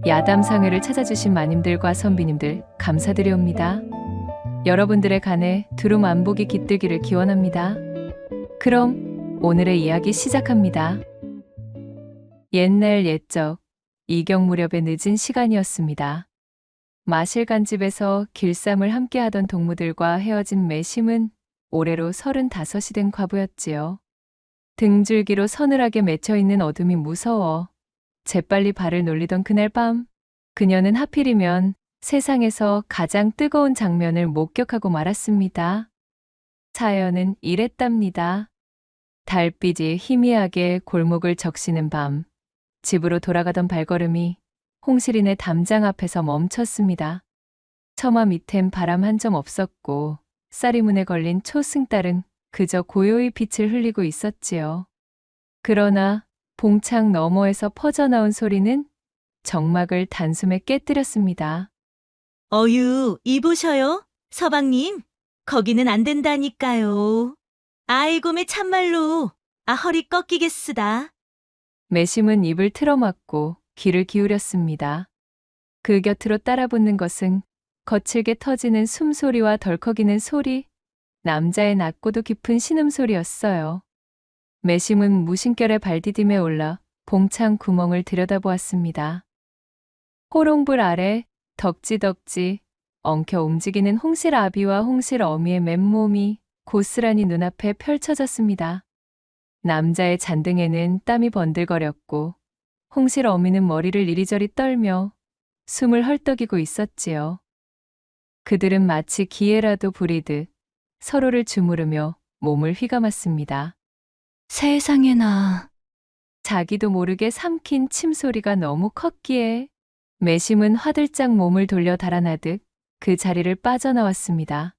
야담상회를 찾아주신 마님들과 선비님들 감사드리옵니다. 여러분들의 간에 두루 안복이 깃들기를 기원합니다. 그럼 오늘의 이야기 시작합니다. 옛날 옛적 이경 무렵의 늦은 시간이었습니다. 마실간집에서 길쌈을 함께하던 동무들과 헤어진 매심은 올해로 35이 된 과부였지요. 등줄기로 서늘하게 맺혀있는 어둠이 무서워 재빨리 발을 놀리던 그날 밤, 그녀는 하필이면 세상에서 가장 뜨거운 장면을 목격하고 말았습니다. 사연은 이랬답니다. 달빛이 희미하게 골목을 적시는 밤, 집으로 돌아가던 발걸음이 홍실인의 담장 앞에서 멈췄습니다. 처마 밑엔 바람 한 점 없었고 쌀이문에 걸린 초승달은 그저 고요히 빛을 흘리고 있었지요. 그러나 봉창 너머에서 퍼져나온 소리는 정막을 단숨에 깨뜨렸습니다. 어유, 이보셔요. 서방님, 거기는 안 된다니까요. 아이고매 참말로, 허리 꺾이겠으다. 매심은 입을 틀어막고 귀를 기울였습니다. 그 곁으로 따라붙는 것은 거칠게 터지는 숨소리와 덜컥이는 소리, 남자의 낮고도 깊은 신음소리였어요. 매심은 무심결에 발디딤에 올라 봉창 구멍을 들여다보았습니다. 호롱불 아래 덕지덕지 엉켜 움직이는 홍실 아비와 홍실 어미의 맨몸이 고스란히 눈앞에 펼쳐졌습니다. 남자의 잔등에는 땀이 번들거렸고 홍실 어미는 머리를 이리저리 떨며 숨을 헐떡이고 있었지요. 그들은 마치 기회라도 부리듯 서로를 주무르며 몸을 휘감았습니다. 세상에나. 자기도 모르게 삼킨 침소리가 너무 컸기에 매심은 화들짝 몸을 돌려 달아나듯 그 자리를 빠져나왔습니다.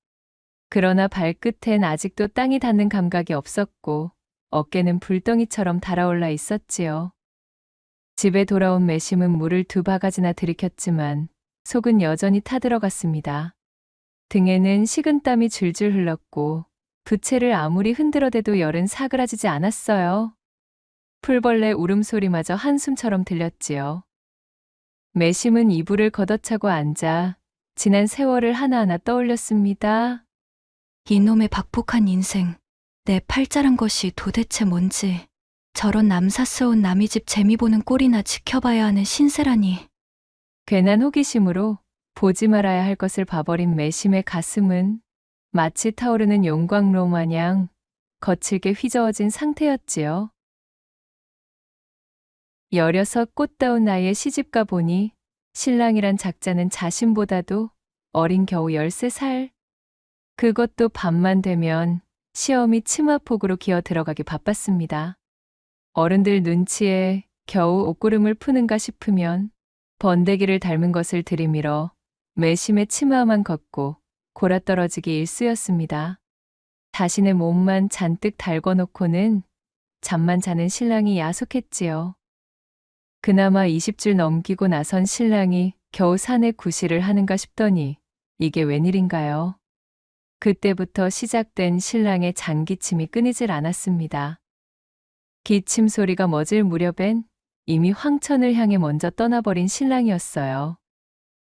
그러나 발끝엔 아직도 땅이 닿는 감각이 없었고 어깨는 불덩이처럼 달아올라 있었지요. 집에 돌아온 매심은 물을 2바가지나 들이켰지만 속은 여전히 타들어갔습니다. 등에는 식은땀이 줄줄 흘렀고 부채를 아무리 흔들어대도 열은 사그라지지 않았어요. 풀벌레 울음소리마저 한숨처럼 들렸지요. 매심은 이불을 걷어차고 앉아 지난 세월을 하나하나 떠올렸습니다. 이놈의 박복한 인생, 내 팔자란 것이 도대체 뭔지, 저런 남사스러운 남의 집 재미 보는 꼴이나 지켜봐야 하는 신세라니. 괜한 호기심으로 보지 말아야 할 것을 봐버린 매심의 가슴은 마치 타오르는 용광로 마냥 거칠게 휘저어진 상태였지요. 16 꽃다운 나이에 시집가 보니 신랑이란 작자는 자신보다도 어린 겨우 13살. 그것도 밤만 되면 시험이 치마폭으로 기어 들어가기 바빴습니다. 어른들 눈치에 겨우 옷구름을 푸는가 싶으면 번데기를 닮은 것을 들이밀어 매심의 치마만 걷고 골아떨어지기 일쑤였습니다. 자신의 몸만 잔뜩 달궈놓고는 잠만 자는 신랑이 야속했지요. 그나마 20줄 넘기고 나선 신랑이 겨우 사내 구실을 하는가 싶더니 이게 웬일인가요? 그때부터 시작된 신랑의 잔기침이 끊이질 않았습니다. 기침 소리가 멎을 무렵엔 이미 황천을 향해 먼저 떠나버린 신랑이었어요.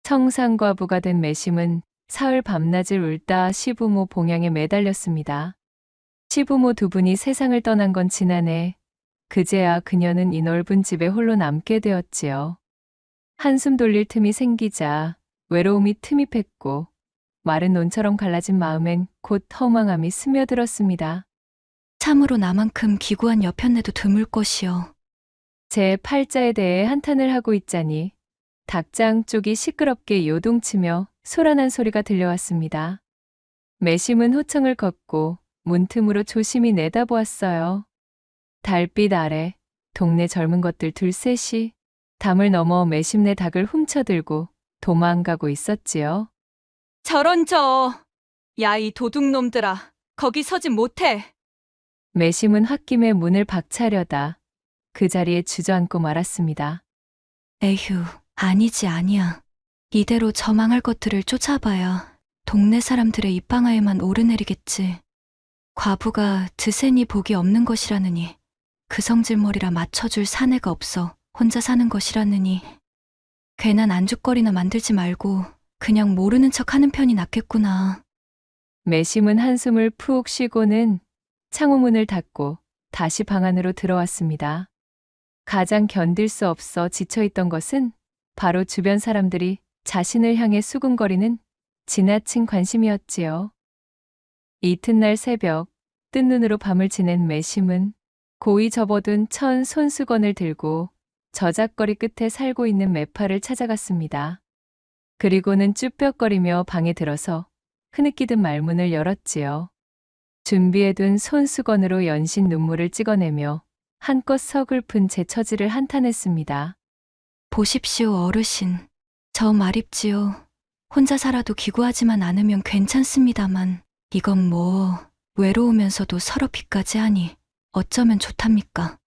청산과부가 된 매심은 사흘 밤낮을 울다 시부모 봉양에 매달렸습니다. 시부모 2분이 세상을 떠난 건 지난해, 그제야 그녀는 이 넓은 집에 홀로 남게 되었지요. 한숨 돌릴 틈이 생기자 외로움이 틈이 팼고 마른 논처럼 갈라진 마음엔 곧 허망함이 스며들었습니다. 참으로 나만큼 기구한 여편네도 드물 것이요. 제 팔자에 대해 한탄을 하고 있자니 닭장 쪽이 시끄럽게 요동치며 소란한 소리가 들려왔습니다. 매심은 호청을 걷고 문틈으로 조심히 내다보았어요. 달빛 아래 동네 젊은 것들 둘셋이 담을 넘어 매심네 닭을 훔쳐들고 도망가고 있었지요. 저런 야, 이 도둑놈들아, 거기 서진 못해. 매심은 홧김에 문을 박차려다 그 자리에 주저앉고 말았습니다. 에휴, 아니야. 이대로 저 망할 것들을 쫓아봐야 동네 사람들의 입방아에만 오르내리겠지. 과부가 드세니 복이 없는 것이라느니, 그 성질머리라 맞춰줄 사내가 없어 혼자 사는 것이라느니. 괜한 안주거리나 만들지 말고 그냥 모르는 척 하는 편이 낫겠구나. 매심은 한숨을 푹 쉬고는 창호문을 닫고 다시 방 안으로 들어왔습니다. 가장 견딜 수 없어 지쳐있던 것은 바로 주변 사람들이 자신을 향해 수군거리는 지나친 관심이었지요. 이튿날 새벽, 뜬 눈으로 밤을 지낸 매심은 고이 접어둔 천 손수건을 들고 저작거리 끝에 살고 있는 매파를 찾아갔습니다. 그리고는 쭈뼛거리며 방에 들어서 흐느끼던 말문을 열었지요. 준비해둔 손수건으로 연신 눈물을 찍어내며 한껏 서글픈 제 처지를 한탄했습니다. 보십시오, 어르신. 저 말입지요. 혼자 살아도 기구하지만 않으면 괜찮습니다만 이건 뭐 외로우면서도 서럽기까지 하니 어쩌면 좋답니까?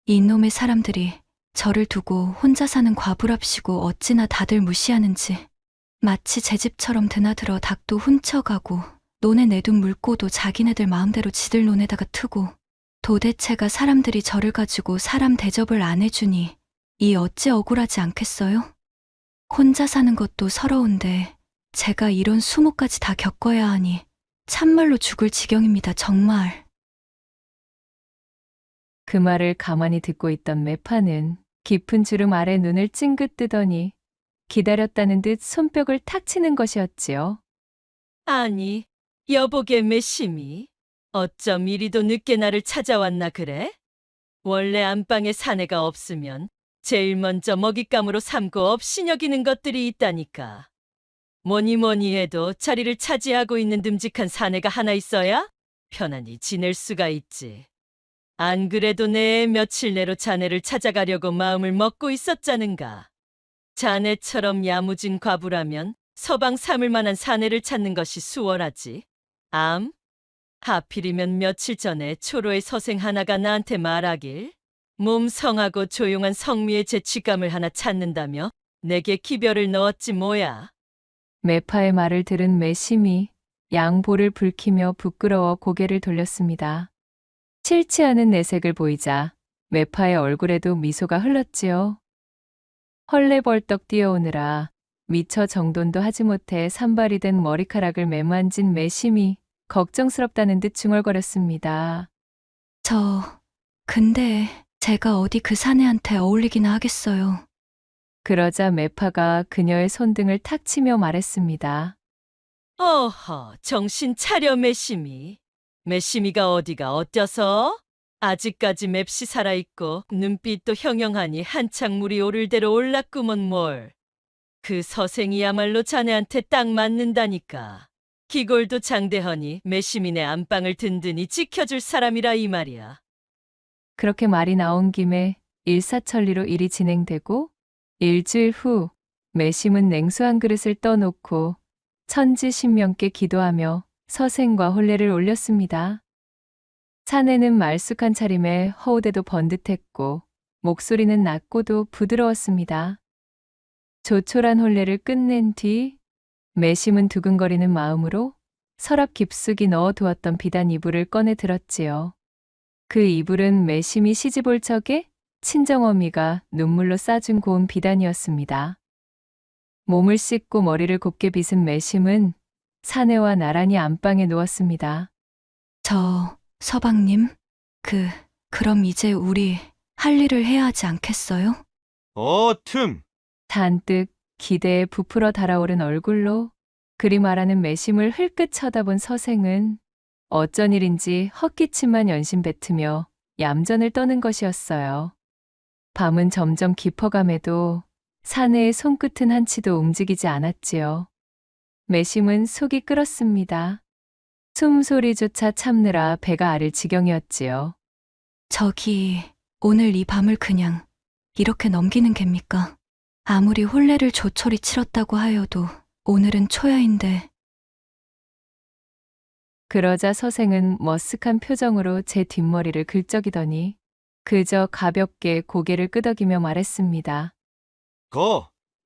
이놈의 사람들이 저를 두고 혼자 사는 과부랍시고 어찌나 다들 무시하는지. 마치 제 집처럼 드나들어 닭도 훔쳐가고 논에 내둔 물고도 자기네들 마음대로 지들 논에다가 트고 도대체가 사람들이 저를 가지고 사람 대접을 안 해주니 이 어찌 억울하지 않겠어요? 혼자 사는 것도 서러운데 제가 이런 수모까지 다 겪어야 하니 참말로 죽을 지경입니다, 정말. 그 말을 가만히 듣고 있던 매파는 깊은 주름 아래 눈을 찡긋 뜨더니 기다렸다는 듯 손뼉을 탁 치는 것이었지요. 아니, 여보게 매심이 어쩜 이리도 늦게 나를 찾아왔나 그래? 원래 안방에 사내가 없으면 제일 먼저 먹잇감으로 삼고 업신여기는 것들이 있다니까. 뭐니 해도 자리를 차지하고 있는 듬직한 사내가 하나 있어야 편안히 지낼 수가 있지. 안 그래도 내 며칠 내로 자네를 찾아가려고 마음을 먹고 있었자는가. 자네처럼 야무진 과부라면 서방 삼을 만한 사내를 찾는 것이 수월하지. 하필이면 며칠 전에 초로의 서생 하나가 나한테 말하길 몸 성하고 조용한 성미의 죄취감을 하나 찾는다며 내게 기별을 넣었지 뭐야. 매파의 말을 들은 매심이 양볼을 붉히며 부끄러워 고개를 돌렸습니다. 싫지 않은 내색을 보이자 매파의 얼굴에도 미소가 흘렀지요. 헐레벌떡 뛰어오느라 미처 정돈도 하지 못해 산발이 된 머리카락을 매만진 매심이 걱정스럽다는 듯 중얼거렸습니다. 근데 제가 어디 그 사내한테 어울리기나 하겠어요. 그러자 매파가 그녀의 손등을 탁 치며 말했습니다. 어허, 정신 차려 매심이. 매심이가 어디가 어때서? 아직까지 맵시 살아있고 눈빛도 형형하니 한창 물이 오를 대로 올랐구먼 뭘. 그 서생이야말로 자네한테 딱 맞는다니까. 기골도 장대허니 매심이네 안방을 든든히 지켜줄 사람이라 이 말이야. 그렇게 말이 나온 김에 일사천리로 일이 진행되고 일주일 후 매심은 냉수 한 그릇을 떠놓고 천지신명께 기도하며 서생과 혼례를 올렸습니다. 사내는 말쑥한 차림에 허우대도 번듯했고 목소리는 낮고도 부드러웠습니다. 조촐한 혼례를 끝낸 뒤 매심은 두근거리는 마음으로 서랍 깊숙이 넣어두었던 비단 이불을 꺼내 들었지요. 그 이불은 매심이 시집올 적에 친정어미가 눈물로 싸준 고운 비단이었습니다. 몸을 씻고 머리를 곱게 빗은 매심은 사내와 나란히 안방에 누웠습니다. 서방님, 그럼 이제 우리 할 일을 해야 하지 않겠어요? 틈! 잔뜩 기대에 부풀어 달아오른 얼굴로 그리 말하는 매심을 흘끗 쳐다본 서생은 어쩐 일인지 헛기침만 연신 뱉으며 얌전을 떠는 것이었어요. 밤은 점점 깊어감에도 사내의 손끝은 한치도 움직이지 않았지요. 매심은 속이 끓었습니다. 숨소리조차 참느라 배가 아릴 지경이었지요. 오늘 이 밤을 그냥 이렇게 넘기는 겝니까? 아무리 혼례를 조촐히 치렀다고 하여도 오늘은 초야인데. 그러자 서생은 머쓱한 표정으로 제 뒷머리를 긁적이더니 그저 가볍게 고개를 끄덕이며 말했습니다.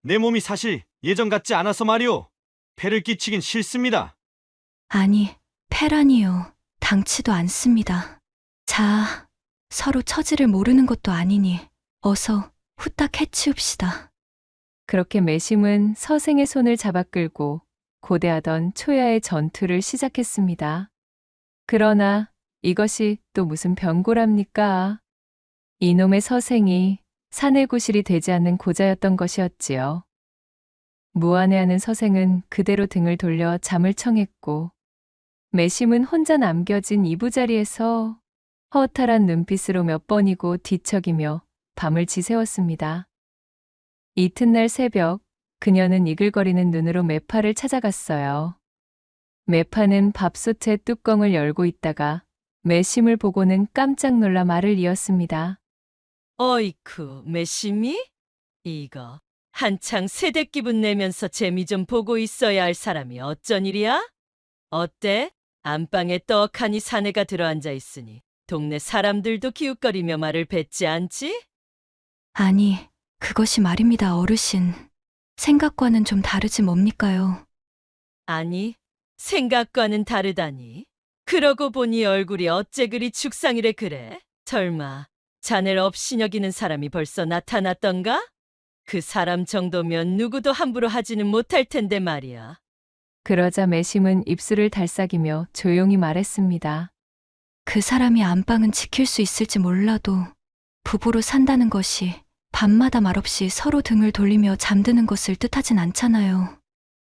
내 몸이 사실 예전 같지 않아서 말이오. 폐를 끼치긴 싫습니다. 아니, 패라니요. 당치도 않습니다. 자, 서로 처지를 모르는 것도 아니니 어서 후딱 해치웁시다. 그렇게 매심은 서생의 손을 잡아 끌고 고대하던 초야의 전투를 시작했습니다. 그러나 이것이 또 무슨 변고랍니까? 이놈의 서생이 사내 구실이 되지 않는 고자였던 것이었지요. 무안해하는 서생은 그대로 등을 돌려 잠을 청했고 매심은 혼자 남겨진 이부자리에서 허탈한 눈빛으로 몇 번이고 뒤척이며 밤을 지새웠습니다. 이튿날 새벽 그녀는 이글거리는 눈으로 매파를 찾아갔어요. 매파는 밥솥의 뚜껑을 열고 있다가 매심을 보고는 깜짝 놀라 말을 이었습니다. 어이쿠, 매심이? 이거 한창 세대 기분 내면서 재미 좀 보고 있어야 할 사람이 어쩐 일이야? 어때? 안방에 떡하니 사내가 들어앉아 있으니 동네 사람들도 기웃거리며 말을 뱉지 않지? 아니, 그것이 말입니다, 어르신. 생각과는 좀 다르지 뭡니까요? 아니, 생각과는 다르다니. 그러고 보니 얼굴이 어째 그리 죽상이래 그래? 설마 자네를 업신여기는 사람이 벌써 나타났던가? 그 사람 정도면 누구도 함부로 하지는 못할 텐데 말이야. 그러자 매심은 입술을 달싹이며 조용히 말했습니다. 그 사람이 안방은 지킬 수 있을지 몰라도 부부로 산다는 것이 밤마다 말없이 서로 등을 돌리며 잠드는 것을 뜻하진 않잖아요.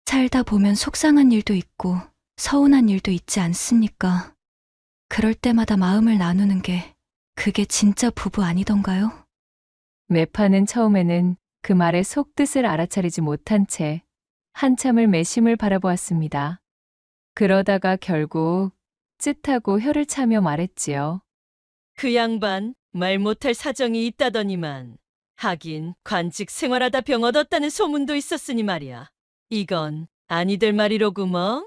살다 보면 속상한 일도 있고 서운한 일도 있지 않습니까? 그럴 때마다 마음을 나누는 게 그게 진짜 부부 아니던가요? 매파는 처음에는 그 말의 속뜻을 알아차리지 못한 채 한참을 매심을 바라보았습니다. 그러다가 결국 쯧하고 혀를 차며 말했지요. 그 양반 말 못할 사정이 있다더니만. 하긴 관직 생활하다 병 얻었다는 소문도 있었으니 말이야. 이건 아니들 말이로구먼.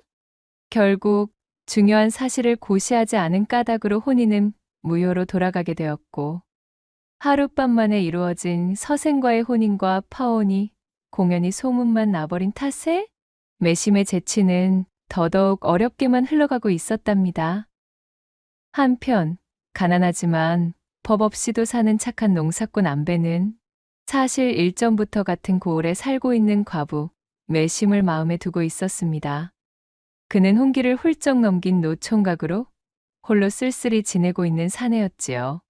결국 중요한 사실을 고시하지 않은 까닭으로 혼인은 무효로 돌아가게 되었고 하룻밤 만에 이루어진 서생과의 혼인과 파혼이 공연히 소문만 나버린 탓에 매심의 재치는 더더욱 어렵게만 흘러가고 있었답니다. 한편 가난하지만 법 없이도 사는 착한 농사꾼 안배는 사실 일전부터 같은 고을에 살고 있는 과부 매심을 마음에 두고 있었습니다. 그는 홍기를 훌쩍 넘긴 노총각으로 홀로 쓸쓸히 지내고 있는 사내였지요.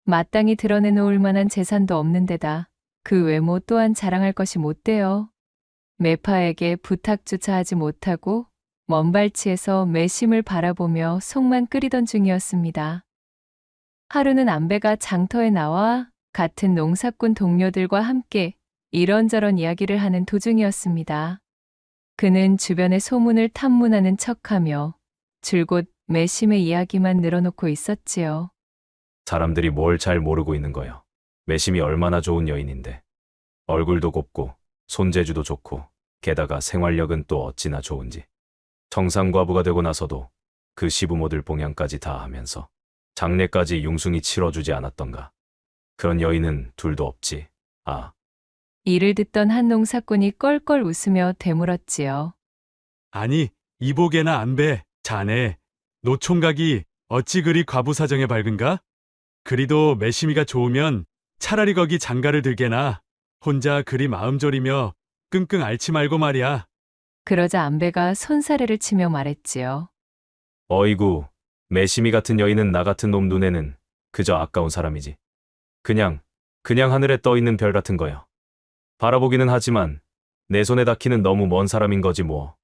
마땅히 드러내놓을 만한 재산도 없는 데다 그 외모 또한 자랑할 것이 못되어 매파에게 부탁조차 하지 못하고 먼 발치에서 매심을 바라보며 속만 끓이던 중이었습니다. 하루는 안배가 장터에 나와 같은 농사꾼 동료들과 함께 이런저런 이야기를 하는 도중이었습니다. 그는 주변의 소문을 탐문하는 척하며 줄곧 매심의 이야기만 늘어놓고 있었지요. 사람들이 뭘 잘 모르고 있는 거요. 매심이 얼마나 좋은 여인인데. 얼굴도 곱고 손재주도 좋고 게다가 생활력은 또 어찌나 좋은지. 청상과부가 되고 나서도 그 시부모들 봉양까지 다 하면서 장례까지 융숭이 치러주지 않았던가. 그런 여인은 둘도 없지. 아, 이를 듣던 한 농사꾼이 껄껄 웃으며 되물었지요. 아니, 이복에나 안배, 자네, 노총각이 어찌 그리 과부 사정에 밝은가? 그리도 매심이가 좋으면 차라리 거기 장가를 들게나 혼자 그리 마음 졸이며 끙끙 앓지 말고 말이야. 그러자 안배가 손사래를 치며 말했지요. 어이구, 매심이 같은 여인은 나 같은 놈 눈에는 그저 아까운 사람이지. 그냥 하늘에 떠 있는 별 같은 거요. 바라보기는 하지만 내 손에 닿기는 너무 먼 사람인 거지 뭐.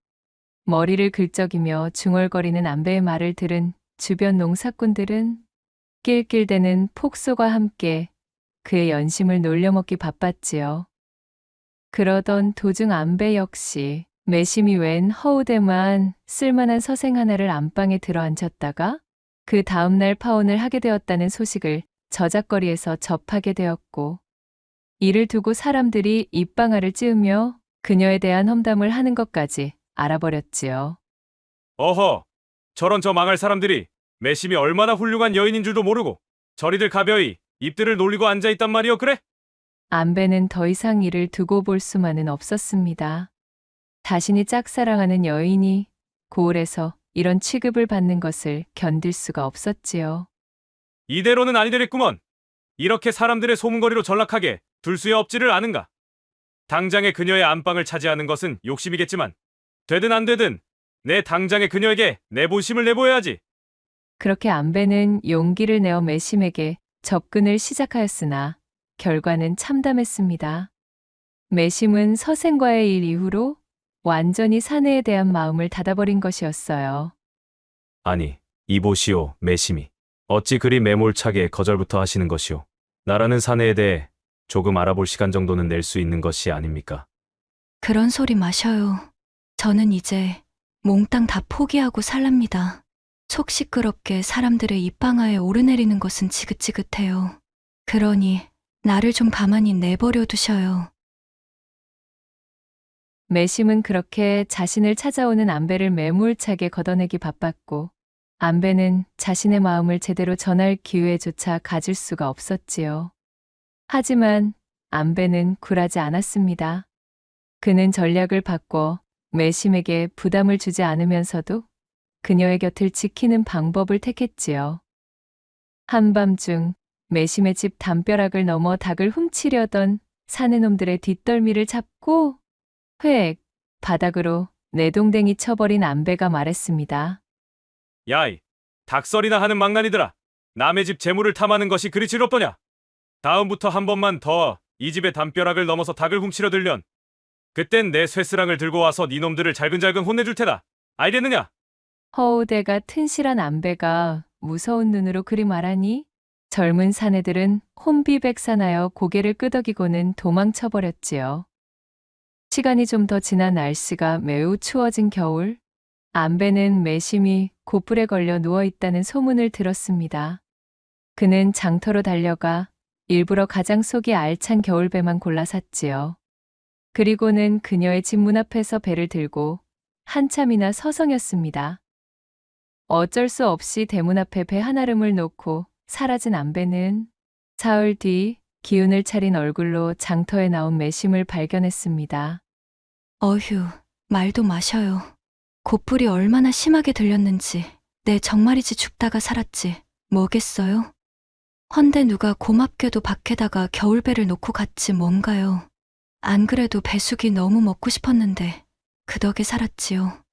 머리를 긁적이며 중얼거리는 안배의 말을 들은 주변 농사꾼들은 낄낄대는 폭소가 함께 그의 연심을 놀려먹기 바빴지요. 그러던 도중 안배 역시 매심이 웬 허우대만 쓸만한 서생 하나를 안방에 들어앉혔다가 그 다음날 파혼을 하게 되었다는 소식을 저작거리에서 접하게 되었고 이를 두고 사람들이 입방아를 찌으며 그녀에 대한 험담을 하는 것까지 알아버렸지요. 어허, 저런 저 망할 사람들이 매심이 얼마나 훌륭한 여인인 줄도 모르고 저리들 가벼이 입들을 놀리고 앉아있단 말이오 그래? 안배는 더 이상 이를 두고 볼 수만은 없었습니다. 자신이 짝사랑하는 여인이 고을에서 이런 취급을 받는 것을 견딜 수가 없었지요. 이대로는 아니 되겠구먼. 이렇게 사람들의 소문거리로 전락하게 둘 수에 없지를 않은가? 당장에 그녀의 안방을 차지하는 것은 욕심이겠지만 되든 안 되든 내 당장에 그녀에게 내 본심을 내보여야지. 그렇게 안배는 용기를 내어 매심에게 접근을 시작하였으나 결과는 참담했습니다. 매심은 서생과의 일 이후로 완전히 사내에 대한 마음을 닫아버린 것이었어요. 아니, 이보시오, 매심이. 어찌 그리 매몰차게 거절부터 하시는 것이오. 나라는 사내에 대해 조금 알아볼 시간 정도는 낼 수 있는 것이 아닙니까? 그런 소리 마셔요. 저는 이제 몽땅 다 포기하고 살랍니다. 속 시끄럽게 사람들의 입방아에 오르내리는 것은 지긋지긋해요. 그러니 나를 좀 가만히 내버려 두셔요. 매심은 그렇게 자신을 찾아오는 안배를 매몰차게 걷어내기 바빴고 안배는 자신의 마음을 제대로 전할 기회조차 가질 수가 없었지요. 하지만 안배는 굴하지 않았습니다. 그는 전략을 바꿔 매심에게 부담을 주지 않으면서도 그녀의 곁을 지키는 방법을 택했지요. 한밤중 매심의 집 담벼락을 넘어 닭을 훔치려던 사내놈들의 뒷덜미를 잡고 획 바닥으로 내동댕이 쳐버린 안배가 말했습니다. 야이, 닭설이나 하는 망나니들아. 남의 집 재물을 탐하는 것이 그리 즐겁더냐? 다음부터 한 번만 더 이 집의 담벼락을 넘어서 닭을 훔치려 들련 그땐 내 쇠스랑을 들고 와서 니놈들을 잘근잘근 혼내줄 테다. 알겠느냐? 허우대가 튼실한 안배가 무서운 눈으로 그리 말하니 젊은 사내들은 혼비백산하여 고개를 끄덕이고는 도망쳐버렸지요. 시간이 좀 더 지난 날씨가 매우 추워진 겨울, 안배는 매심이 곧불에 걸려 누워있다는 소문을 들었습니다. 그는 장터로 달려가 일부러 가장 속이 알찬 겨울배만 골라 샀지요. 그리고는 그녀의 집 문 앞에서 배를 들고 한참이나 서성였습니다. 어쩔 수 없이 대문 앞에 배 한아름을 놓고 사라진 안배는 사흘 뒤 기운을 차린 얼굴로 장터에 나온 매심을 발견했습니다. 어휴, 말도 마셔요. 곧불이 얼마나 심하게 들렸는지 내 정말이지 죽다가 살았지 뭐겠어요? 헌데 누가 고맙게도 밖에다가 겨울배를 놓고 갔지 뭔가요. 안 그래도 배숙이 너무 먹고 싶었는데 그 덕에 살았지요.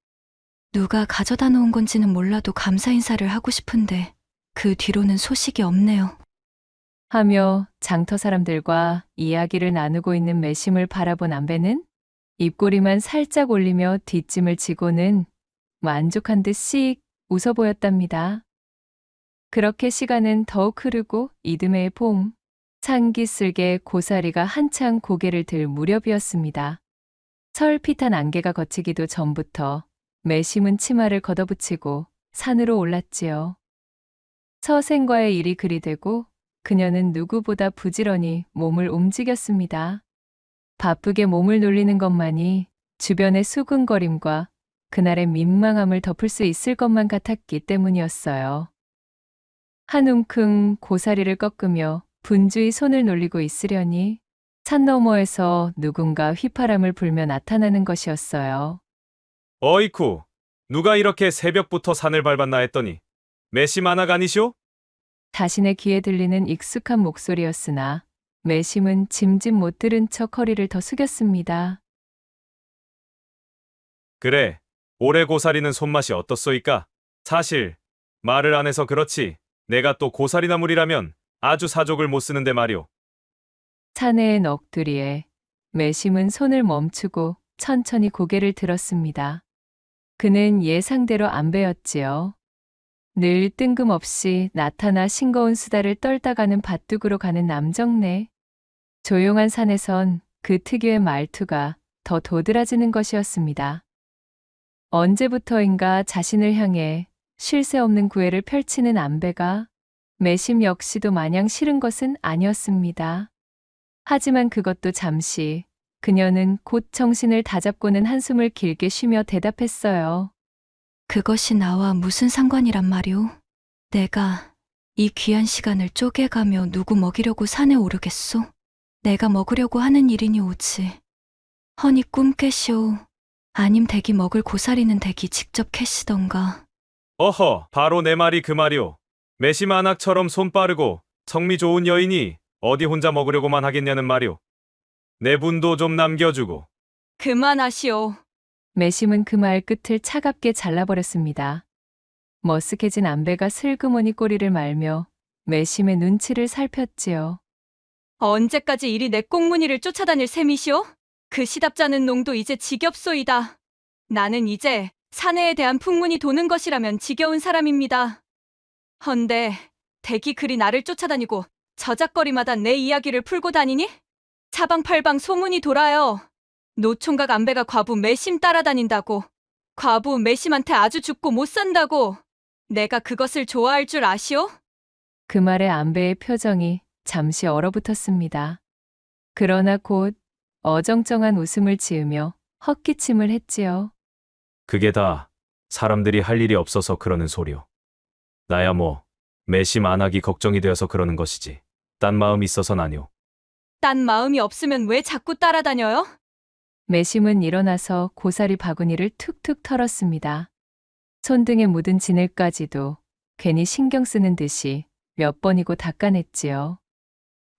누가 가져다 놓은 건지는 몰라도 감사 인사를 하고 싶은데 그 뒤로는 소식이 없네요. 하며 장터 사람들과 이야기를 나누고 있는 매심을 바라본 안배는 입꼬리만 살짝 올리며 뒷짐을 지고는 만족한 듯 씩 웃어 보였답니다. 그렇게 시간은 더욱 흐르고 이듬해의 봄, 상기슬게 고사리가 한창 고개를 들 무렵이었습니다. 서울핏한 안개가 걷히기도 전부터 매심은 치마를 걷어붙이고 산으로 올랐지요. 서생과의 일이 그리 되고 그녀는 누구보다 부지런히 몸을 움직였습니다. 바쁘게 몸을 놀리는 것만이 주변의 수근거림과 그날의 민망함을 덮을 수 있을 것만 같았기 때문이었어요. 한 움큼 고사리를 꺾으며 분주히 손을 놀리고 있으려니 산 너머에서 누군가 휘파람을 불며 나타나는 것이었어요. 어이쿠, 누가 이렇게 새벽부터 산을 밟았나 했더니 매심 아낙 아니시오? 자신의 귀에 들리는 익숙한 목소리였으나 매심은 짐짓 못 들은 척 허리를 더 숙였습니다. 그래, 올해 고사리는 손맛이 어떻소이까? 사실 말을 안 해서 그렇지 내가 또 고사리 나물이라면 아주 사족을 못 쓰는데 말이오. 사내의 넋두리에 매심은 손을 멈추고 천천히 고개를 들었습니다. 그는 예상대로 안배였지요. 늘 뜬금없이 나타나 싱거운 수다를 떨다 가는 밭둑으로 가는 남정네. 조용한 산에선 그 특유의 말투가 더 도드라지는 것이었습니다. 언제부터인가 자신을 향해 쉴 새 없는 구애를 펼치는 안배가 매심 역시도 마냥 싫은 것은 아니었습니다. 하지만 그것도 잠시, 그녀는 곧 정신을 다잡고는 한숨을 길게 쉬며 대답했어요. 그것이 나와 무슨 상관이란 말이오? 내가 이 귀한 시간을 쪼개가며 누구 먹이려고 산에 오르겠소? 내가 먹으려고 하는 일이니 오지. 허니 꿈깨시오. 아님 댁이 먹을 고사리는 댁이 직접 캐시던가. 어허, 바로 내 말이 그 말이오. 매심 아낙처럼 손 빠르고 성미 좋은 여인이 어디 혼자 먹으려고만 하겠냐는 말이오. 내 분도 좀 남겨주고. 그만하시오. 매심은 그 말 끝을 차갑게 잘라버렸습니다. 머쓱해진 안배가 슬그머니 꼬리를 말며 매심의 눈치를 살폈지요. 언제까지 이리 내 꽁무니를 쫓아다닐 셈이시오? 그 시답잖은 놈도 이제 지겹소이다. 나는 이제 사내에 대한 풍문이 도는 것이라면 지겨운 사람입니다. 헌데 댁이 그리 나를 쫓아다니고 저작거리마다 내 이야기를 풀고 다니니? 사방팔방 소문이 돌아요. 노총각 안배가 과부 매심 따라다닌다고. 과부 매심한테 아주 죽고 못 산다고. 내가 그것을 좋아할 줄 아시오? 그 말에 안배의 표정이 잠시 얼어붙었습니다. 그러나 곧 어정쩡한 웃음을 지으며 헛기침을 했지요. 그게 다 사람들이 할 일이 없어서 그러는 소리요. 나야 뭐 매심 안 하기 걱정이 되어서 그러는 것이지. 딴 마음 있어선 아니오. 딴 마음이 없으면 왜 자꾸 따라다녀요? 매심은 일어나서 고사리 바구니를 툭툭 털었습니다. 손등에 묻은 진을까지도 괜히 신경 쓰는 듯이 몇 번이고 닦아냈지요.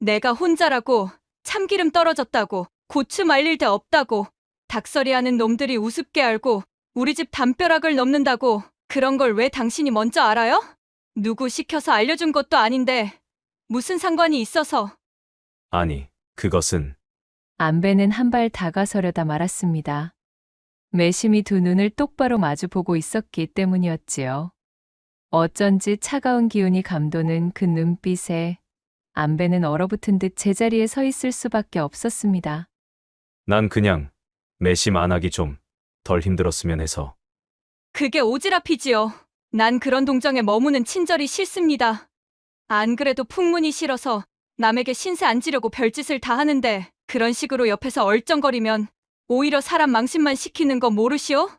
내가 혼자라고, 참기름 떨어졌다고, 고추 말릴 데 없다고, 닭서리하는 놈들이 우습게 알고 우리 집 담벼락을 넘는다고. 그런 걸 왜 당신이 먼저 알아요? 누구 시켜서 알려준 것도 아닌데 무슨 상관이 있어서. 아니, 그것은 안배는 한 발 다가서려다 말았습니다. 매심이 두 눈을 똑바로 마주보고 있었기 때문이었지요. 어쩐지 차가운 기운이 감도는 그 눈빛에 안배는 얼어붙은 듯 제자리에 서 있을 수밖에 없었습니다. 난 그냥 매심 안 하기 좀 덜 힘들었으면 해서. 그게 오지랖이지요. 난 그런 동정에 머무는 친절이 싫습니다. 안 그래도 풍문이 싫어서 남에게 신세 안 지려고 별짓을 다 하는데 그런 식으로 옆에서 얼쩡거리면 오히려 사람 망신만 시키는 거 모르시오?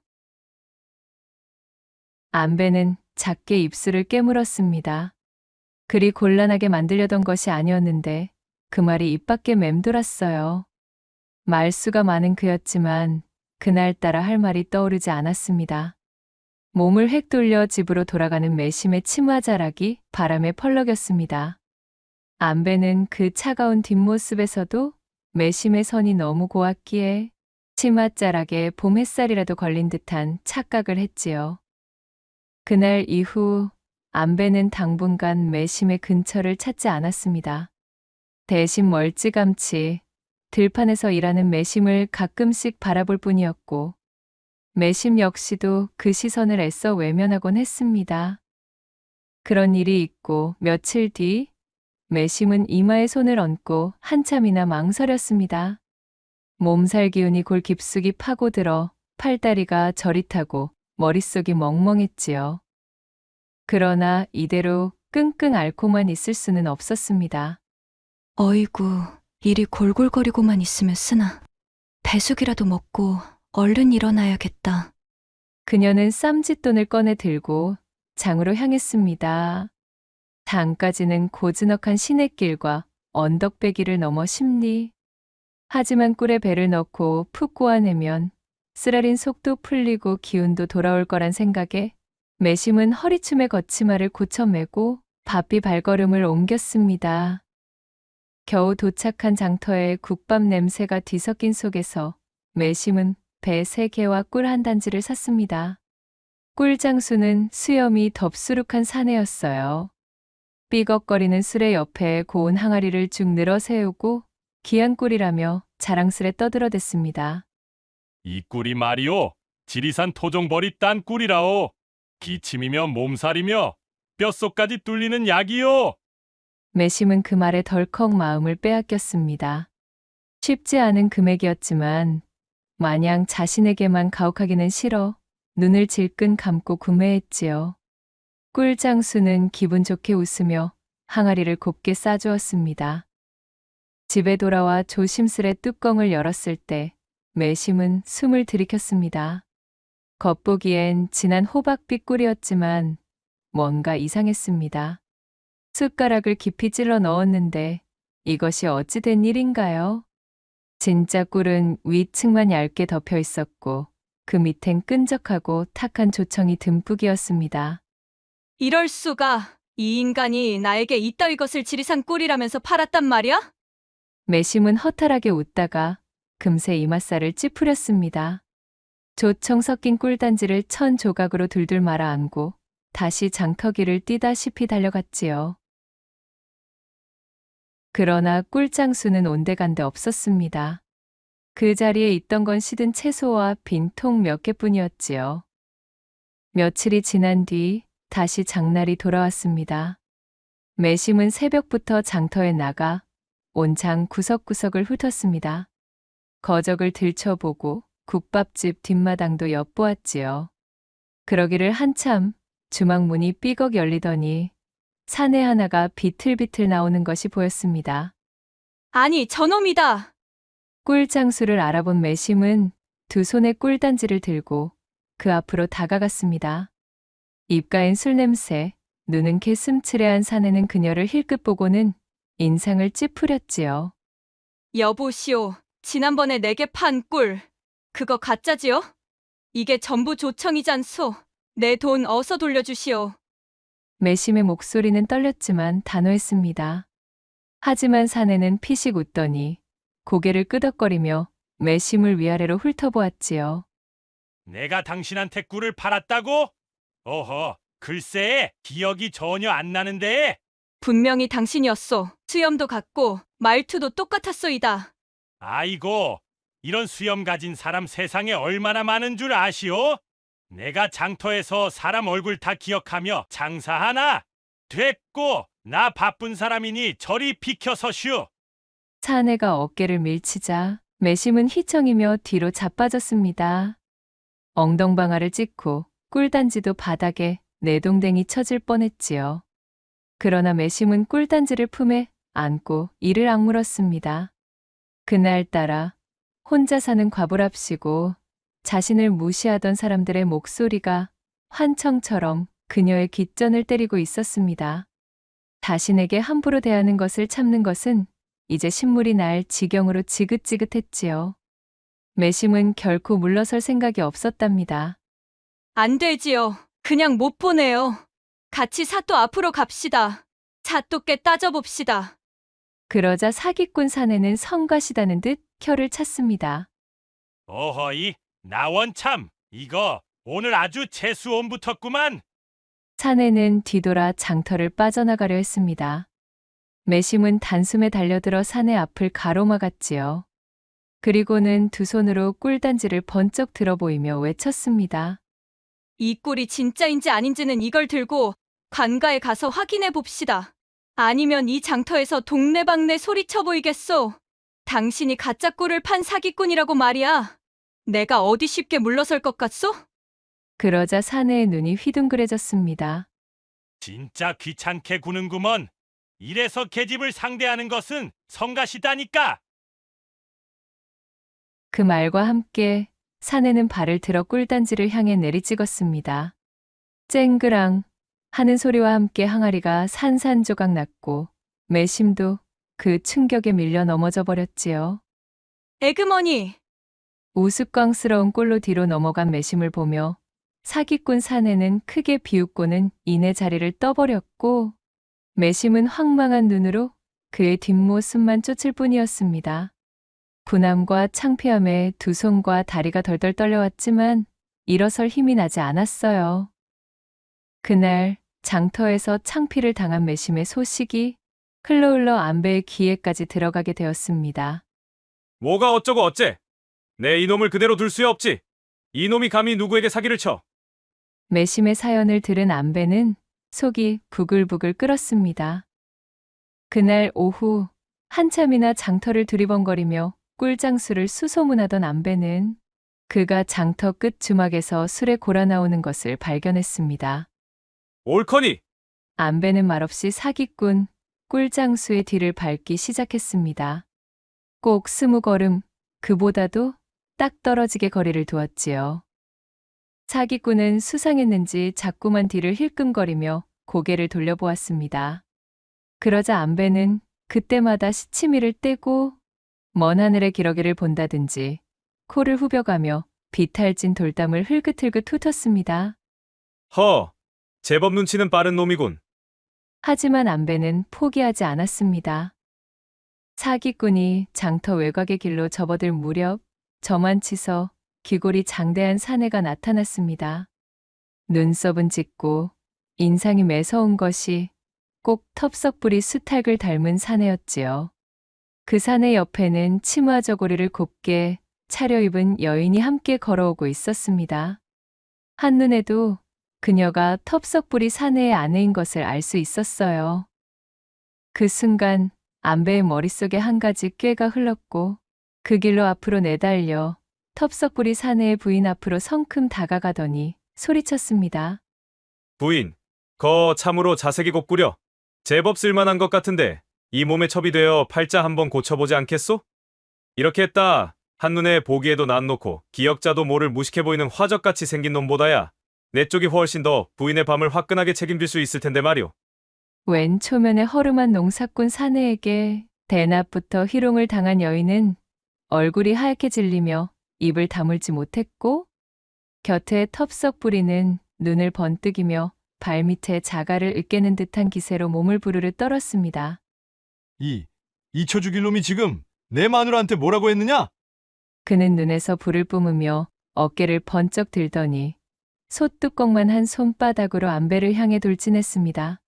안배는 작게 입술을 깨물었습니다. 그리 곤란하게 만들려던 것이 아니었는데 그 말이 입 밖에 맴돌았어요. 말수가 많은 그였지만 그날따라 할 말이 떠오르지 않았습니다. 몸을 획 돌려 집으로 돌아가는 매심의 치마자락이 바람에 펄럭였습니다. 안배는 그 차가운 뒷모습에서도 매심의 선이 너무 고왔기에 치맛자락에 봄 햇살이라도 걸린 듯한 착각을 했지요. 그날 이후 안배는 당분간 매심의 근처를 찾지 않았습니다. 대신 멀찌감치 들판에서 일하는 매심을 가끔씩 바라볼 뿐이었고 매심 역시도 그 시선을 애써 외면하곤 했습니다. 그런 일이 있고 며칠 뒤 매심은 이마에 손을 얹고 한참이나 망설였습니다. 몸살 기운이 골 깊숙이 파고들어 팔다리가 저릿하고 머릿속이 멍멍했지요. 그러나 이대로 끙끙 앓고만 있을 수는 없었습니다. 어이구, 이리 골골거리고만 있으면 쓰나. 배숙이라도 먹고 얼른 일어나야겠다. 그녀는 쌈짓돈을 꺼내 들고 장으로 향했습니다. 장까지는 고즈넉한 시냇길과 언덕배기를 넘어 10리. 하지만 꿀에 배를 넣고 푹 꼬아내면 쓰라린 속도 풀리고 기운도 돌아올 거란 생각에 매심은 허리춤에 거치마를 고쳐매고 바삐 발걸음을 옮겼습니다. 겨우 도착한 장터에 국밥 냄새가 뒤섞인 속에서 매심은 배 3개와 꿀 한 단지를 샀습니다. 꿀장수는 수염이 덥수룩한 사내였어요. 삐걱거리는 수레 옆에 고운 항아리를 쭉 늘어 세우고 귀한 꿀이라며 자랑스레 떠들어댔습니다. 이 꿀이 말이오. 지리산 토종벌이 딴 꿀이라오. 기침이며 몸살이며 뼛속까지 뚫리는 약이요. 매심은 그 말에 덜컥 마음을 빼앗겼습니다. 쉽지 않은 금액이었지만 마냥 자신에게만 가혹하기는 싫어 눈을 질끈 감고 구매했지요. 꿀장수는 기분 좋게 웃으며 항아리를 곱게 싸주었습니다. 집에 돌아와 조심스레 뚜껑을 열었을 때 매심은 숨을 들이켰습니다. 겉보기엔 진한 호박빛 꿀이었지만 뭔가 이상했습니다. 숟가락을 깊이 찔러 넣었는데 이것이 어찌 된 일인가요? 진짜 꿀은 위층만 얇게 덮여 있었고 그 밑엔 끈적하고 탁한 조청이 듬뿍이었습니다. 이럴 수가. 이 인간이 나에게 이따위 것을 지리산 꿀이라면서 팔았단 말이야? 매심은 허탈하게 웃다가 금세 이맛살을 찌푸렸습니다. 조청 섞인 꿀단지를 1000조각으로 둘둘 말아 안고 다시 장터기를 뛰다시피 달려갔지요. 그러나 꿀장수는 온데간데 없었습니다. 그 자리에 있던 건 시든 채소와 빈 통 몇 개뿐이었지요. 며칠이 지난 뒤 다시 장날이 돌아왔습니다. 매심은 새벽부터 장터에 나가 온 장 구석구석을 훑었습니다. 거적을 들춰보고 국밥집 뒷마당도 엿보았지요. 그러기를 한참 주막문이 삐걱 열리더니 사내 하나가 비틀비틀 나오는 것이 보였습니다. 아니, 저놈이다. 꿀장수를 알아본 매심은 두 손에 꿀단지를 들고 그 앞으로 다가갔습니다. 입가엔 술냄새, 눈은 개슴츠레한 사내는 그녀를 힐끗 보고는 인상을 찌푸렸지요. 여보시오, 지난번에 내게 판 꿀, 그거 가짜지요? 이게 전부 조청이잖소. 내 돈 어서 돌려주시오. 매심의 목소리는 떨렸지만 단호했습니다. 하지만 사내는 피식 웃더니 고개를 끄덕거리며 매심을 위아래로 훑어보았지요. 내가 당신한테 꿀을 팔았다고? 어허, 글쎄, 기억이 전혀 안 나는데. 분명히 당신이었소. 수염도 같고 말투도 똑같았소이다. 아이고, 이런 수염 가진 사람 세상에 얼마나 많은 줄 아시오? 내가 장터에서 사람 얼굴 다 기억하며 장사하나? 됐고, 나 바쁜 사람이니 저리 비켜서슈. 사내가 어깨를 밀치자 매심은 휘청이며 뒤로 자빠졌습니다. 엉덩방아를 찍고 꿀단지도 바닥에 내동댕이 쳐질 뻔했지요. 그러나 매심은 꿀단지를 품에 안고 이를 악물었습니다. 그날따라 혼자 사는 과부랍시고 자신을 무시하던 사람들의 목소리가 환청처럼 그녀의 귓전을 때리고 있었습니다. 자신에게 함부로 대하는 것을 참는 것은 이제 신물이 날 지경으로 지긋지긋했지요. 매심은 결코 물러설 생각이 없었답니다. 안 되지요. 그냥 못 보내요. 같이 사또 앞으로 갑시다. 사또께 따져봅시다. 그러자 사기꾼 사내는 성가시다는 듯 혀를 찼습니다. 어허이, 나원참, 이거 오늘 아주 재수온 붙었구만. 사내는 뒤돌아 장터를 빠져나가려 했습니다. 매심은 단숨에 달려들어 사내 앞을 가로막았지요. 그리고는 두 손으로 꿀단지를 번쩍 들어 보이며 외쳤습니다. 이 꿀이 진짜인지 아닌지는 이걸 들고 관가에 가서 확인해 봅시다. 아니면 이 장터에서 동네방네 소리쳐 보이겠소. 당신이 가짜 꿀을 판 사기꾼이라고 말이야. 내가 어디 쉽게 물러설 것 같소? 그러자 사내의 눈이 휘둥그레졌습니다. 진짜 귀찮게 구는구먼. 이래서 계집을 상대하는 것은 성가시다니까. 그 말과 함께 사내는 발을 들어 꿀단지를 향해 내리찍었습니다. 쨍그랑 하는 소리와 함께 항아리가 산산조각 났고 매심도 그 충격에 밀려 넘어져 버렸지요. 에그머니! 우스꽝스러운 꼴로 뒤로 넘어간 매심을 보며 사기꾼 사내는 크게 비웃고는 이내 자리를 떠버렸고 매심은 황망한 눈으로 그의 뒷모습만 쫓을 뿐이었습니다. 분함과 창피함에 두 손과 다리가 덜덜 떨려왔지만 일어설 힘이 나지 않았어요. 그날 장터에서 창피를 당한 매심의 소식이 흘러 안배의 귀에까지 들어가게 되었습니다. 뭐가 어쩌고 어째? 내 이놈을 그대로 둘 수 없지. 이놈이 감히 누구에게 사기를 쳐. 매심의 사연을 들은 안배는 속이 부글부글 끓었습니다. 그날 오후 한참이나 장터를 두리번거리며 꿀장수를 수소문하던 안배는 그가 장터 끝 주막에서 술에 골아 나오는 것을 발견했습니다. 옳거니. 안배는 말없이 사기꾼 꿀장수의 뒤를 밟기 시작했습니다. 꼭 20걸음, 그보다도 딱 떨어지게 거리를 두었지요. 사기꾼은 수상했는지 자꾸만 뒤를 힐끔거리며 고개를 돌려보았습니다. 그러자 안배는 그때마다 시치미를 떼고 먼 하늘의 기러기를 본다든지 코를 후벼가며 비탈진 돌담을 흘긋흘긋 훑었습니다. 허, 제법 눈치는 빠른 놈이군. 하지만 안배는 포기하지 않았습니다. 사기꾼이 장터 외곽의 길로 접어들 무렵 저만치서 귀골이 장대한 사내가 나타났습니다. 눈썹은 짙고 인상이 매서운 것이 꼭 텁석부리 수탉을 닮은 사내였지요. 그 사내 옆에는 치마 저고리를 곱게 차려입은 여인이 함께 걸어오고 있었습니다. 한눈에도 그녀가 텁석부리 사내의 아내인 것을 알 수 있었어요. 그 순간 안배의 머릿속에 한 가지 꾀가 흘렀고 그 길로 앞으로 내달려 텁석부리 사내의 부인 앞으로 성큼 다가가더니 소리쳤습니다. 부인, 거 참으로 자색이 곱구려. 제법 쓸만한 것 같은데 이 몸에 첩이 되어 팔자 한번 고쳐보지 않겠소? 이렇게 했다 한눈에 보기에도 낯놓고 기역자도 모를 무식해 보이는 화적같이 생긴 놈보다야 내 쪽이 훨씬 더 부인의 밤을 화끈하게 책임질 수 있을 텐데 말이오. 웬 초면에 허름한 농사꾼 사내에게 대낮부터 희롱을 당한 여인은 얼굴이 하얗게 질리며 입을 다물지 못했고 곁에 텁석 부리는 눈을 번뜩이며 발밑에 자갈을 으깨는 듯한 기세로 몸을 부르르 떨었습니다. 이쳐 죽일 놈이 지금 내 마누라한테 뭐라고 했느냐? 그는 눈에서 불을 뿜으며 어깨를 번쩍 들더니 솥뚜껑만 한 손바닥으로 안배를 향해 돌진했습니다.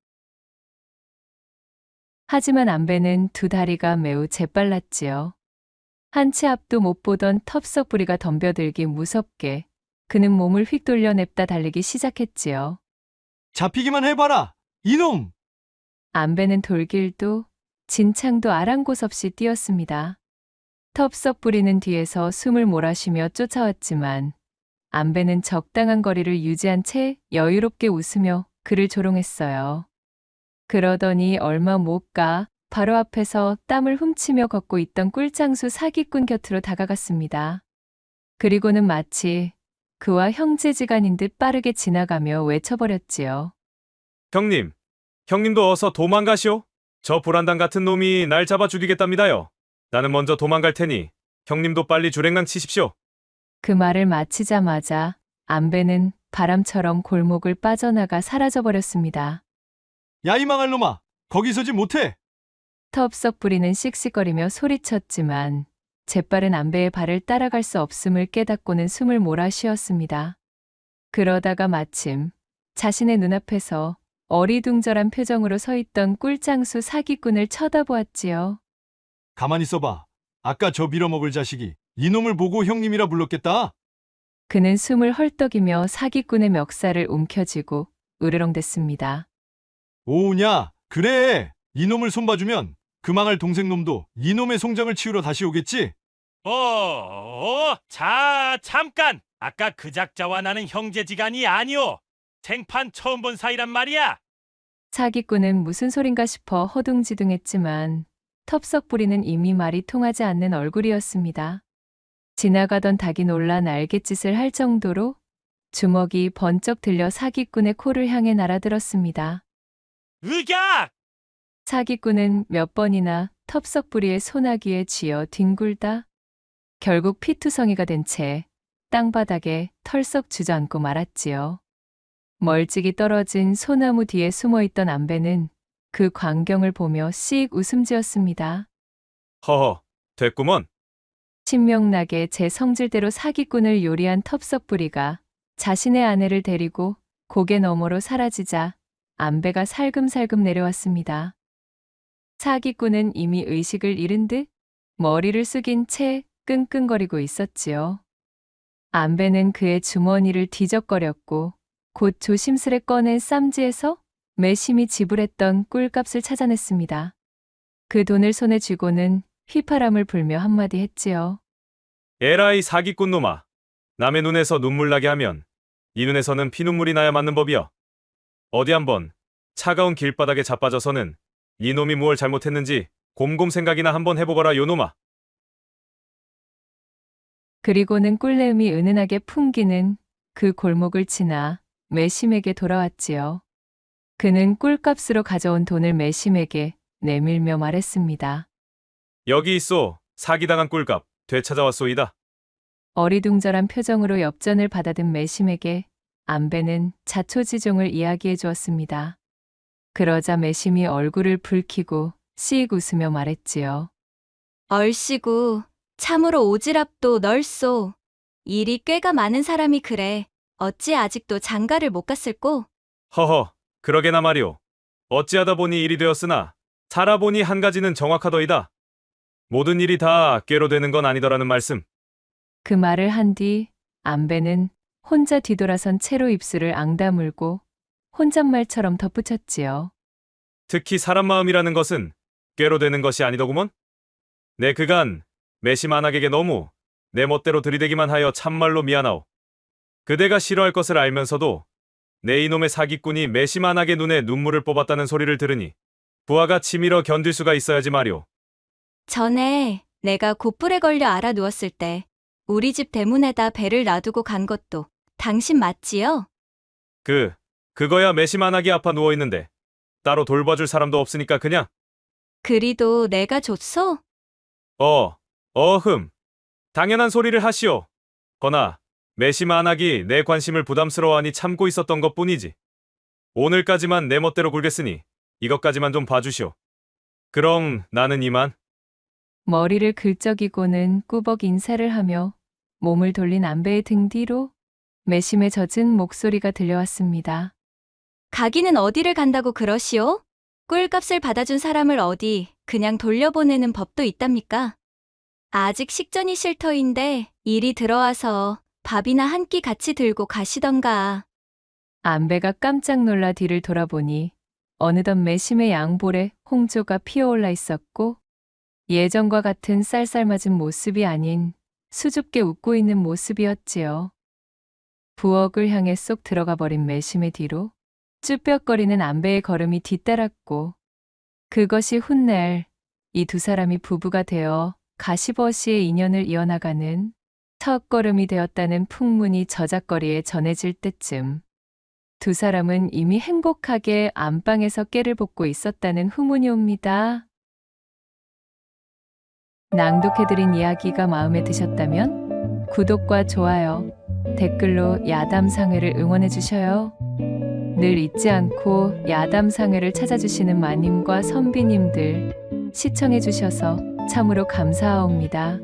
하지만 안배는 두 다리가 매우 재빨랐지요. 한 치 앞도 못 보던 텁석부리가 덤벼들기 무섭게 그는 몸을 휙 돌려 냅다 달리기 시작했지요. 잡히기만 해봐라, 이놈! 안배는 돌길도 진창도 아랑곳 없이 뛰었습니다. 텁석부리는 뒤에서 숨을 몰아쉬며 쫓아왔지만 안배는 적당한 거리를 유지한 채 여유롭게 웃으며 그를 조롱했어요. 그러더니 얼마 못 가 바로 앞에서 땀을 훔치며 걷고 있던 꿀장수 사기꾼 곁으로 다가갔습니다. 그리고는 마치 그와 형제지간인 듯 빠르게 지나가며 외쳐버렸지요. 형님도 어서 도망가시오. 저 불안당 같은 놈이 날 잡아 죽이겠답니다요. 나는 먼저 도망갈 테니 형님도 빨리 주랭랑 치십시오. 그 말을 마치자마자 안배는 바람처럼 골목을 빠져나가 사라져버렸습니다. 야, 이 망할 놈아! 거기서지 못해! 텁석부리는 씩씩거리며 소리쳤지만 재빠른 안배의 발을 따라갈 수 없음을 깨닫고는 숨을 몰아쉬었습니다. 그러다가 마침 자신의 눈앞에서 어리둥절한 표정으로 서 있던 꿀장수 사기꾼을 쳐다보았지요. 가만히 있어봐. 아까 저 빌어먹을 자식이 이놈을 보고 형님이라 불렀겠다. 그는 숨을 헐떡이며 사기꾼의 멱살을 움켜쥐고 으르렁댔습니다. 오우냐, 그래! 이놈을 손봐주면 그 망할 동생놈도 이놈의 송장을 치우러 다시 오겠지? 자, 잠깐! 아까 그 작자와 나는 형제지간이 아니오. 생판 처음 본 사이란 말이야. 사기꾼은 무슨 소린가 싶어 허둥지둥했지만 텁석부리는 이미 말이 통하지 않는 얼굴이었습니다. 지나가던 닭이 놀라 날갯짓을 할 정도로 주먹이 번쩍 들려 사기꾼의 코를 향해 날아들었습니다. 으악! 사기꾼은 몇 번이나 텁석부리의 소나기에 쥐어 뒹굴다 결국 피투성이가 된 채 땅바닥에 털썩 주저앉고 말았지요. 멀찍이 떨어진 소나무 뒤에 숨어있던 안배는 그 광경을 보며 씩 웃음 지었습니다. 허허, 됐구먼. 신명나게 제 성질대로 사기꾼을 요리한 텁석부리가 자신의 아내를 데리고 고개 너머로 사라지자 안배가 살금살금 내려왔습니다. 사기꾼은 이미 의식을 잃은 듯 머리를 숙인 채 끙끙거리고 있었지요. 안배는 그의 주머니를 뒤적거렸고 곧 조심스레 꺼낸 쌈지에서 매심히 지불했던 꿀값을 찾아냈습니다. 그 돈을 손에 쥐고는 휘파람을 불며 한마디 했지요. 에라이 사기꾼 놈아. 남의 눈에서 눈물 나게 하면 네 눈에서는 피눈물이 나야 맞는 법이여. 어디 한번 차가운 길바닥에 자빠져서는 네 놈이 무얼 잘못했는지 곰곰 생각이나 한번 해보거라 요놈아. 그리고는 꿀내음이 은은하게 풍기는 그 골목을 지나 매심에게 돌아왔지요. 그는 꿀값으로 가져온 돈을 매심에게 내밀며 말했습니다. 여기 있소. 사기당한 꿀값 되찾아왔소이다. 어리둥절한 표정으로 엽전을 받아든 매심에게 안배는 자초지종을 이야기해 주었습니다. 그러자 매심이 얼굴을 붉히고 씩 웃으며 말했지요. 얼씨구, 참으로 오지랖도 넓소. 일이 꽤가 많은 사람이 그래. 어찌 아직도 장가를 못 갔을꼬? 허허, 그러게나 말이오. 어찌하다 보니 일이 되었으나 살아보니 한 가지는 정확하더이다. 모든 일이 다 꾀로 되는 건 아니더라는 말씀. 그 말을 한 뒤 안배는 혼자 뒤돌아선 채로 입술을 앙다물고 혼잣말처럼 덧붙였지요. 특히 사람 마음이라는 것은 꾀로 되는 것이 아니더구먼. 내 그간 매심안악에게 너무 내 멋대로 들이대기만 하여 참말로 미안하오. 그대가 싫어할 것을 알면서도 내 이놈의 사기꾼이 매심안악의 눈에 눈물을 뽑았다는 소리를 들으니 부하가 치밀어 견딜 수가 있어야지 말이오. 전에 내가 곧불에 걸려 알아누웠을 때 우리 집 대문에다 배를 놔두고 간 것도 당신 맞지요? 그거야 매심안악이 아파 누워있는데 따로 돌봐줄 사람도 없으니까 그냥 그리도 내가 줬소? 당연한 소리를 하시오. 허나 매심안악이 내 관심을 부담스러워하니 참고 있었던 것뿐이지. 오늘까지만 내 멋대로 굴겠으니 이것까지만 좀 봐주시오. 그럼 나는 이만. 머리를 긁적이고는 꾸벅 인사를 하며 몸을 돌린 안배의 등 뒤로 매심에 젖은 목소리가 들려왔습니다. 가기는 어디를 간다고 그러시오? 꿀값을 받아준 사람을 어디 그냥 돌려보내는 법도 있답니까? 아직 식전이실 터인데 일이 들어와서 밥이나 한 끼 같이 들고 가시던가. 안배가 깜짝 놀라 뒤를 돌아보니 어느덧 매심의 양볼에 홍조가 피어올라 있었고 예전과 같은 쌀쌀맞은 모습이 아닌 수줍게 웃고 있는 모습이었지요. 부엌을 향해 쏙 들어가 버린 매심의 뒤로 쭈뼛거리는 안배의 걸음이 뒤따랐고 그것이 훗날 이 두 사람이 부부가 되어 가시버시의 인연을 이어나가는 첫걸음이 되었다는 풍문이 저작거리에 전해질 때쯤 두 사람은 이미 행복하게 안방에서 깨를 볶고 있었다는 후문이 옵니다. 낭독해드린 이야기가 마음에 드셨다면 구독과 좋아요, 댓글로 야담상회를 응원해주셔요. 늘 잊지 않고 야담상회를 찾아주시는 마님과 선비님들 시청해주셔서 참으로 감사하옵니다.